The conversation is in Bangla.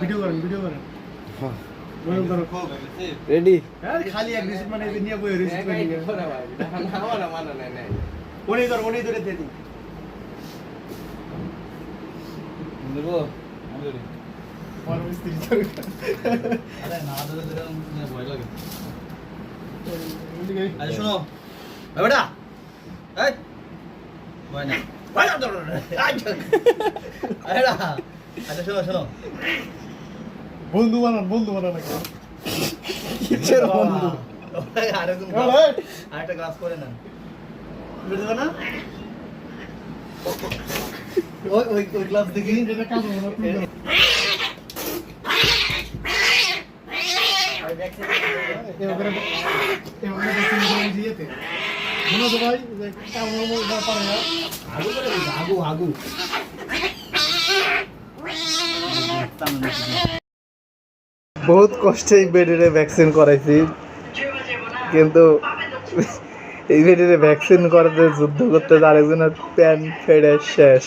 ভিডিও করেন রেডি খালি এক রিসিপ্ট মানে নিয়ে বই রিসিপ্ট করে নিয়ে ওনি ধরে দিয়ে দিন দেবো আমার মিস্ত্রি ধরে আরে না ধরে ভয় লাগে ওদিকে আচ্ছা শোনো বেটা এই ভয় না আচ্ছা শোনো বন্ধু বানান নাকি কিসের বন্ধু আরেকটা গ্লাস করে নেন বুঝলে না ওই গ্লাস দেখি এটা কাজ হবে না তুমি এবারে দেখি দিয়েতে মনে তো ভাই যে কেমন ব্যাপার না আগু বহুত কষ্টে এই বেডের ভ্যাকসিন করাইছি, কিন্তু এই বেডের ভ্যাকসিন করাতে যুদ্ধ করতে আরেকজনের প্যান ফেড়ে শেষ।